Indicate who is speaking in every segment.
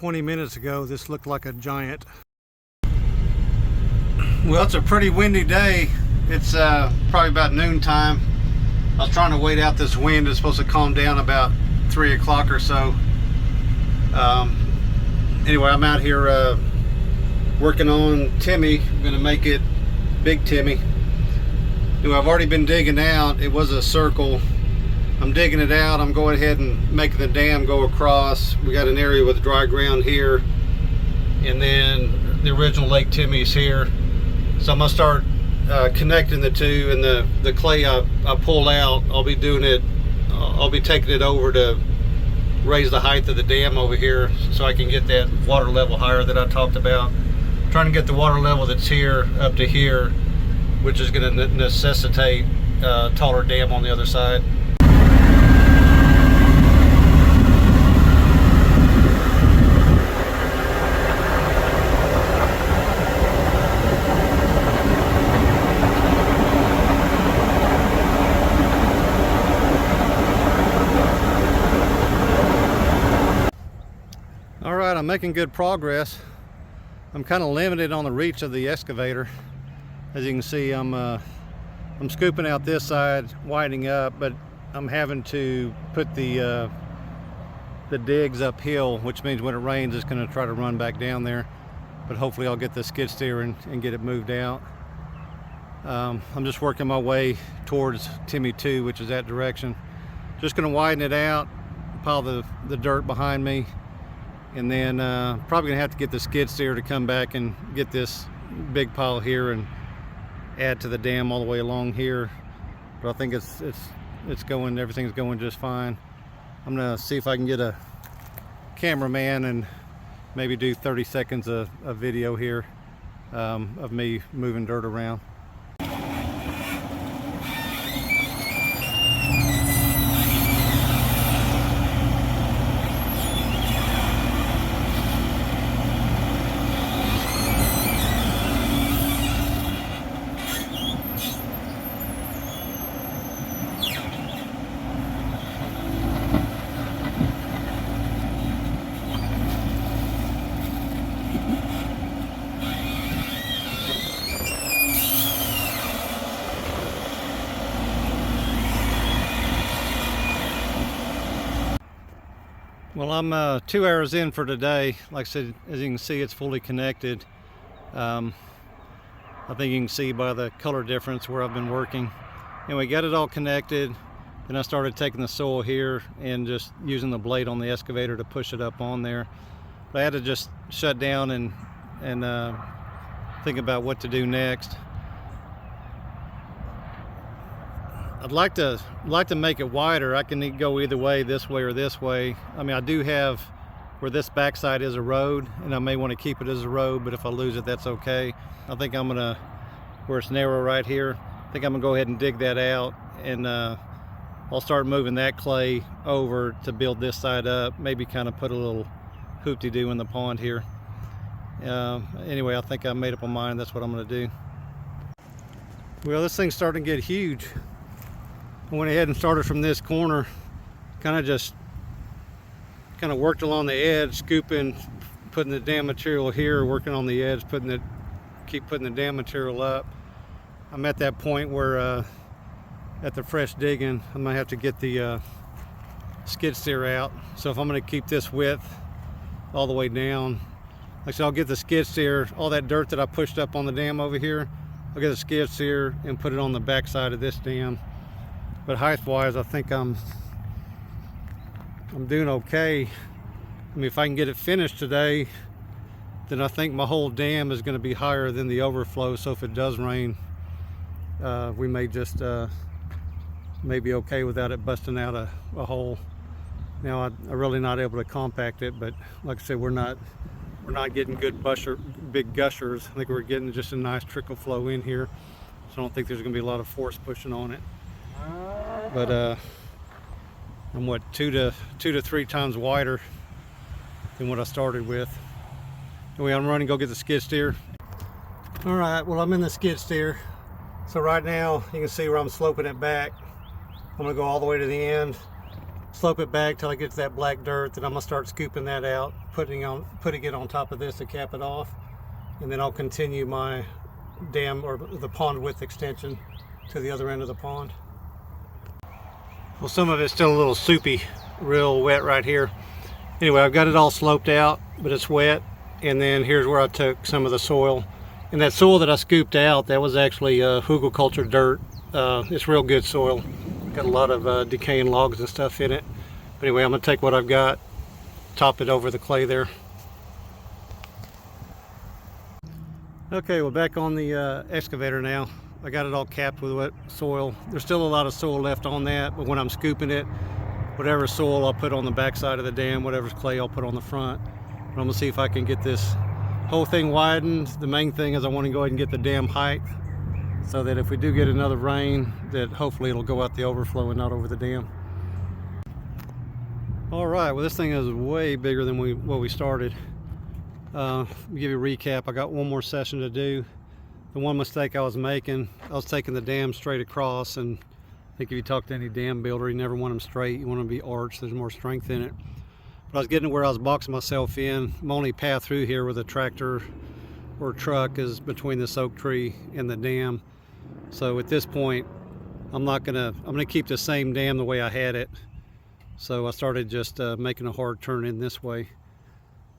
Speaker 1: 20 minutes ago, this looked like a giant. Well, it's a pretty windy day. It's probably about noontime. I was trying to wait out this wind. It's supposed to calm down about 3 o'clock or so. Anyway, I'm out here working on Timmy. I'm gonna make it Big Timmy. Anyway, I've already been digging out. It was a circle. I'm digging it out. I'm going ahead and making the dam go across. We got an area with dry ground here, and then the original Lake Timmy's here. So I'm gonna start connecting the two, and the clay I pull out, I'll be doing it, I'll be taking it over to raise the height of the dam over here so I can get that water level higher that I talked about. Trying to get the water level that's here up to here, which is going to necessitate a taller dam on the other side. All right, I'm making good progress. I'm kind of limited on the reach of the excavator. As you can see, I'm scooping out this side, widening up, but I'm having to put the digs uphill, which means when it rains, it's going to try to run back down there. But hopefully I'll get the skid steer and get it moved out. I'm just working my way towards Timmy 2, which is that direction. Just going to widen it out, pile the dirt behind me, and then probably gonna have to get the skid steer to come back and get this big pile here and add to the dam all the way along here. But I think it's going, everything's going just fine. I'm gonna see if I can get a cameraman and maybe do 30 seconds of video here of me moving dirt around. Well, I'm 2 hours in for today. Like I said, as you can see, it's fully connected. I think you can see by the color difference where I've been working. Anyway, got it all connected. Then I started taking the soil here and just using the blade on the excavator to push it up on there. But I had to just shut down and think about what to do next. I'd like to make it wider. I can go either way, this way or this way. I mean, I do have where this backside is a road, and I may want to keep it as a road, but if I lose it, that's okay. I think I'm gonna, where it's narrow right here, I think I'm gonna go ahead and dig that out, and I'll start moving that clay over to build this side up, maybe kind of put a little hoop-de-doo in the pond here. Anyway, I think I made up my mind, that's what I'm gonna do. Well, this thing's starting to get huge. I went ahead and started from this corner, kind of worked along the edge, scooping, putting the dam material here, working on the edge, keep putting the dam material up. I'm at that point where at the fresh digging, I'm gonna have to get the skid steer out. So if I'm gonna keep this width all the way down, like I said, I'll get the skid steer, all that dirt that I pushed up on the dam over here, I'll get the skid steer and put it on the back side of this dam. But height-wise, I think I'm doing okay. I mean, if I can get it finished today, then I think my whole dam is going to be higher than the overflow. So if it does rain, we may just may be okay without it busting out a hole. Now, I'm really not able to compact it, but like I said, we're not getting good big gushers. I think we're getting just a nice trickle flow in here. So I don't think there's going to be a lot of force pushing on it. But I'm what, two to three times wider than what I started with. Anyway, I'm running to go get the skid steer. All right, well, I'm in the skid steer. So right now you can see where I'm sloping it back. I'm gonna go all the way to the end, slope it back till I get to that black dirt. Then I'm gonna start scooping that out, putting it on top of this to cap it off, and then I'll continue my dam or the pond width extension to the other end of the pond. Well, some of it's still a little soupy, real wet right here. Anyway, I've got it all sloped out, but it's wet. And then here's where I took some of the soil. And that soil that I scooped out, that was actually hugelkultur dirt. It's real good soil. Got a lot of decaying logs and stuff in it. But anyway, I'm gonna take what I've got, top it over the clay there. Okay, we're back on the excavator now. I got it all capped with wet soil. There's still a lot of soil left on that, but when I'm scooping it, whatever soil I'll put on the back side of the dam, whatever's clay I'll put on the front. But I'm gonna see if I can get this whole thing widened. The main thing is I want to go ahead and get the dam height so that if we do get another rain, that hopefully it'll go out the overflow and not over the dam. All right, well, this thing is way bigger than what we started. Give you a recap. I got one more session to do. The one mistake I was making, I was taking the dam straight across, and I think if you talk to any dam builder, you never want them straight. You want them to be arched. There's more strength in it. But I was getting to where I was boxing myself in. My only path through here with a tractor or truck is between this oak tree and the dam. So at this point, I'm gonna keep the same dam the way I had it. So I started just making a hard turn in this way.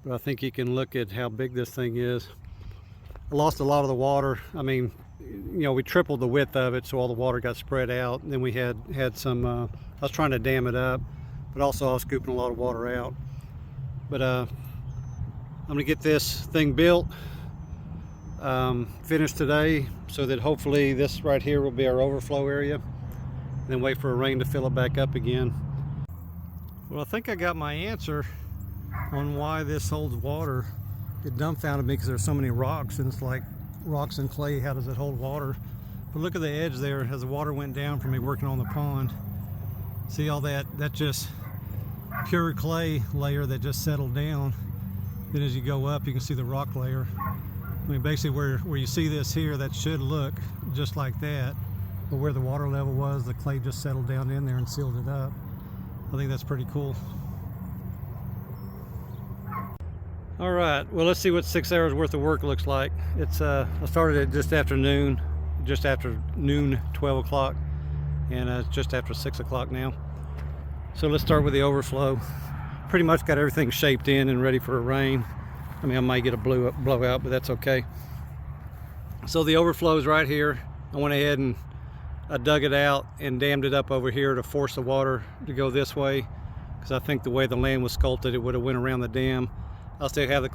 Speaker 1: But I think you can look at how big this thing is. I lost a lot of the water. I mean, you know, we tripled the width of it, so all the water got spread out. And then we had some, I was trying to dam it up, but also I was scooping a lot of water out. But I'm gonna get this thing built, finished today, so that hopefully this right here will be our overflow area, and then wait for a rain to fill it back up again. Well, I think I got my answer on why this holds water. It dumbfounded me because there's so many rocks, and it's like rocks and clay, how does it hold water? But look at the edge there as the water went down from me working on the pond. See all that? That's just pure clay layer that just settled down. Then as you go up, you can see the rock layer. I mean, basically where you see this here, that should look just like that. But where the water level was, the clay just settled down in there and sealed it up. I think that's pretty cool. All right, well, let's see what 6 hours worth of work looks like. It's I started at just after noon, 12 o'clock, and it's just after 6 o'clock now. So let's start with the overflow. Pretty much got everything shaped in and ready for a rain. I mean, I might get a blowout, but that's okay. So the overflow is right here. I went ahead and I dug it out and dammed it up over here to force the water to go this way, because I think the way the land was sculpted, it would have went around the dam. I'll still have the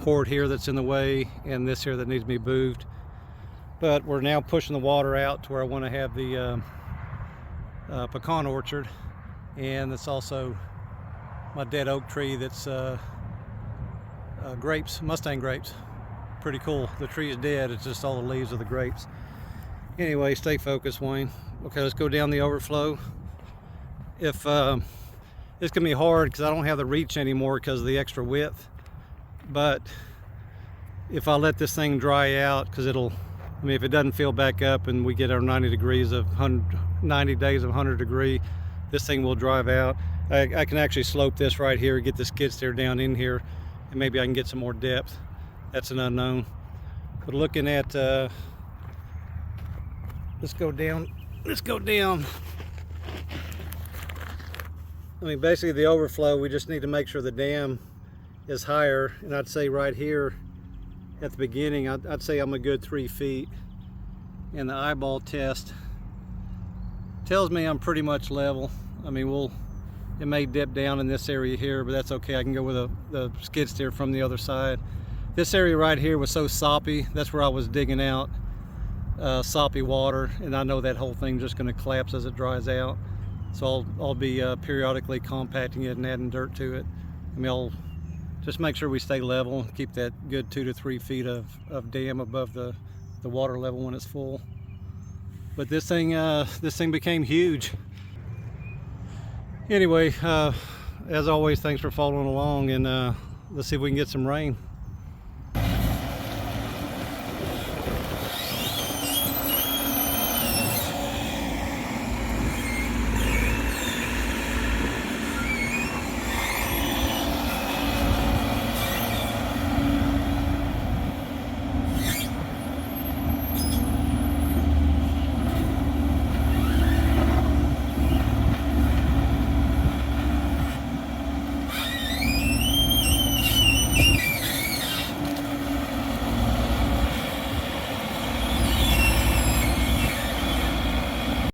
Speaker 1: cord here that's in the way, and this here that needs to be moved. But we're now pushing the water out to where I want to have the pecan orchard, and it's also my dead oak tree that's grapes, Mustang grapes. Pretty cool. The tree is dead, it's just all the leaves of the grapes. Anyway, stay focused, Wayne. Okay, let's go down the overflow. It's gonna be hard because I don't have the reach anymore because of the extra width. But if I let this thing dry out, because if it doesn't fill back up and we get our 90 days of 100 degree, this thing will drive out. I can actually slope this right here, get the skid steer down in here, and maybe I can get some more depth. That's an unknown. But looking at, let's go down. I mean, basically the overflow, we just need to make sure the dam is higher. And I'd say right here at the beginning, I'd say I'm a good 3 feet. And the eyeball test tells me I'm pretty much level. I mean, it may dip down in this area here, but that's okay. I can go with the skid steer from the other side. This area right here was so soppy. That's where I was digging out soppy water. And I know that whole thing's just gonna collapse as it dries out. So I'll be periodically compacting it and adding dirt to it. I mean, I'll just make sure we stay level, keep that good 2 to 3 feet of dam above the water level when it's full. But this thing became huge. Anyway, as always, thanks for following along, and let's see if we can get some rain.